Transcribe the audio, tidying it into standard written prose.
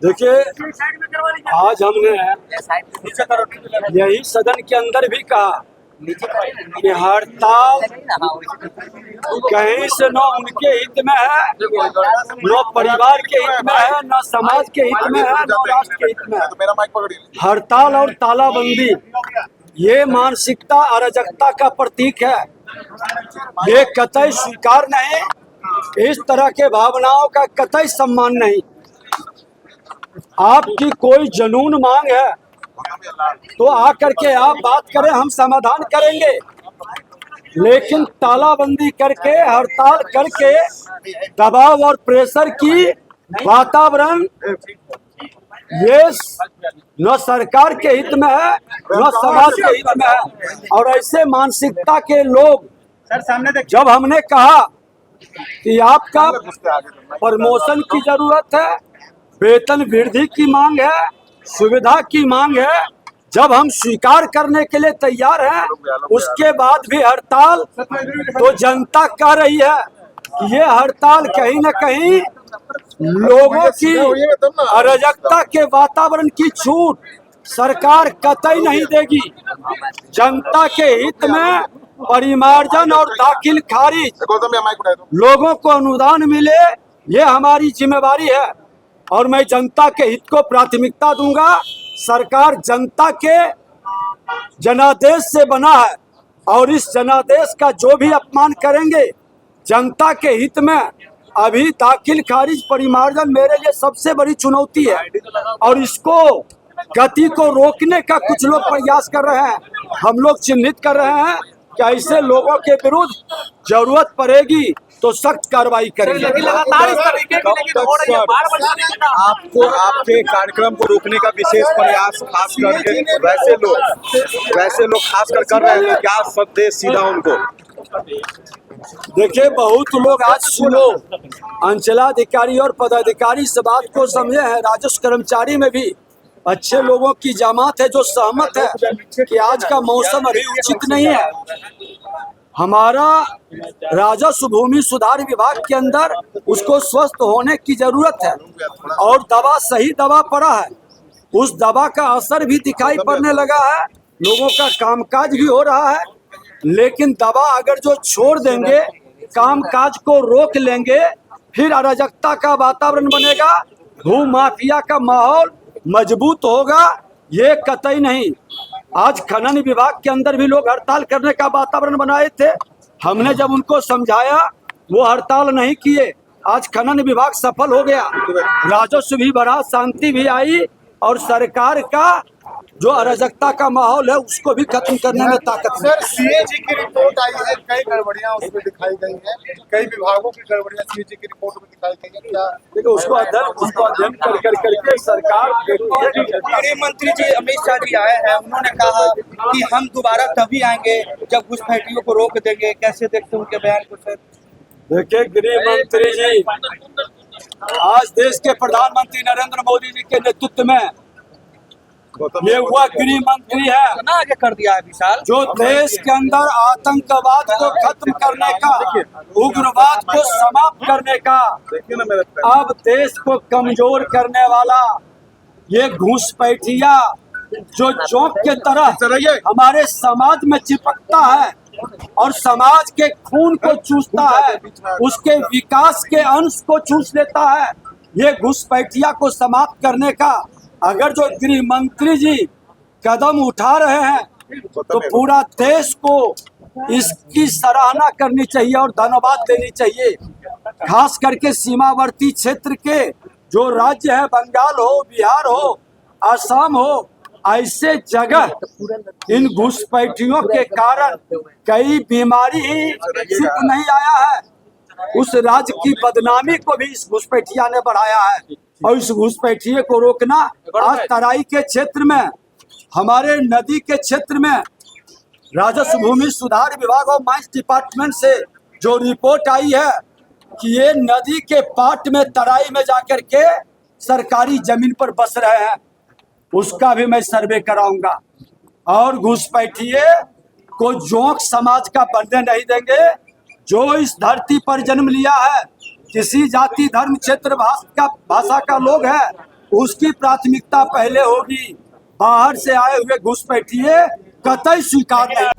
देखिए, आज हमने यही सदन के अंदर भी कहा कि हड़ताल कहीं से न उनके हित में है, न परिवार के हित में है, न समाज के हित में है, न राष्ट्र के हित में है। हड़ताल और तालाबंदी ये मानसिकता अराजकता का प्रतीक है। ये कतई स्वीकार नहीं, इस तरह के भावनाओं का कतई सम्मान नहीं। आपकी कोई जुनून मांग है तो आकर के आप बात करें, हम समाधान करेंगे। लेकिन तालाबंदी करके, हड़ताल करके दबाव और प्रेशर की वातावरण ये न सरकार के हित में है, न समाज के हित में है। और ऐसे मानसिकता के लोग, जब हमने कहा कि आपका प्रमोशन की जरूरत है, वेतन वृद्धि की मांग है, सुविधा की मांग है, जब हम स्वीकार करने के लिए तैयार हैं, उसके बाद भी हड़ताल, तो जनता कह रही है कि ये हड़ताल कहीं न कहीं लोगों की अराजकता के वातावरण की छूट सरकार कतई नहीं देगी। जनता के हित में परिमार्जन और दाखिल खारिज, लोगों को अनुदान मिले, ये हमारी जिम्मेवारी है और मैं जनता के हित को प्राथमिकता दूंगा। सरकार जनता के जनादेश से बना है और इस जनादेश का जो भी अपमान करेंगे जनता के हित में, अभी दाखिल खारिज परिमार्जन मेरे लिए सबसे बड़ी चुनौती है और इसको गति को रोकने का कुछ लोग प्रयास कर रहे हैं। हम लोग चिन्हित कर रहे हैं कि ऐसे लोगों के विरुद्ध जरूरत पड़ेगी तो सख्त कार्रवाई करेंगे। लगातार इस तरीके की आपको आपके कार्यक्रम को रोकने का विशेष प्रयास खास करके वैसे लोग खासकर कर रहे हैं, तो क्या संदेश सीधा उनको? देखिए, बहुत लोग आज सुनो अंचलाधिकारी और पदाधिकारी इस बात को समझे हैं, राजस्व कर्मचारी में भी अच्छे लोगों की जमात है जो सहमत है कि आज का मौसम अभी उचित नहीं है। हमारा राजस्व भूमि सुधार विभाग के अंदर उसको स्वस्थ होने की जरूरत है और दवा सही दवा पड़ा है, उस दवा का असर भी दिखाई पड़ने लगा है, लोगों का कामकाज भी हो रहा है। लेकिन दवा अगर जो छोड़ देंगे, कामकाज को रोक लेंगे, फिर अराजकता का वातावरण बनेगा, भू माफिया का माहौल मजबूत होगा, ये कतई नहीं। आज खनन विभाग के अंदर भी लोग हड़ताल करने का वातावरण बनाए थे, हमने जब उनको समझाया वो हड़ताल नहीं किए। आज खनन विभाग सफल हो गया, राजस्व भी बढ़ा, शांति भी आई और सरकार का जो अराजकता का माहौल है उसको भी खत्म करने में ताकत है। सर, सीएजी की रिपोर्ट आई है, कई गड़बड़ियां उसमें दिखाई गई हैं, कई विभागों की गड़बड़ियां सीएजी की रिपोर्ट में दिखाई गई हैं। क्या देखिए, उसको अध्ययन करके सरकार। गृह मंत्री जी अमित शाह जी आए हैं, उन्होंने कहा कि हम दोबारा तभी आएंगे जब घुसपैठियों को रोक देंगे। कैसे देखते हैं उनके बयान को सर? देखिए, गृह मंत्री जी आज देश के प्रधानमंत्री नरेंद्र मोदी जी के नेतृत्व में ये हुआ गृह मंत्री है आगे कर दिया है विशाल, जो देश के अंदर आतंकवाद को खत्म करने का, उग्रवाद को समाप्त करने का, अब देश को कमजोर करने वाला ये घुसपैठिया जो जोंक के तरह हमारे समाज में चिपकता है और समाज के खून को चूसता है, उसके विकास के अंश को चूस लेता है, ये घुसपैठिया को समाप्त करने का अगर जो गृह मंत्री जी कदम उठा रहे हैं तो पूरा देश को इसकी सराहना करनी चाहिए और धन्यवाद देनी चाहिए। खास करके सीमावर्ती क्षेत्र के जो राज्य है, बंगाल हो, बिहार हो, असम हो, ऐसे जगह इन घुसपैठियों के कारण कई बीमारी ही सिर्फ नहीं आया है, उस राज्य की बदनामी को भी इस घुसपैठिया ने बढ़ाया है। और इस घुसपैठिए को रोकना, आज तराई के क्षेत्र में, हमारे नदी के क्षेत्र में राजस्व भूमि सुधार विभाग और माइंस डिपार्टमेंट से जो रिपोर्ट आई है कि ये नदी के पाट में, तराई में जाकर के सरकारी जमीन पर बस रहे हैं, उसका भी मैं सर्वे कराऊंगा और घुसपैठिए को जोंक समाज का बनने नहीं देंगे। जो इस धरती पर जन्म लिया है, किसी जाति धर्म क्षेत्र भाषा का लोग है, उसकी प्राथमिकता पहले होगी। बाहर से आए हुए घुसपैठिए कतई स्वीकार नहीं।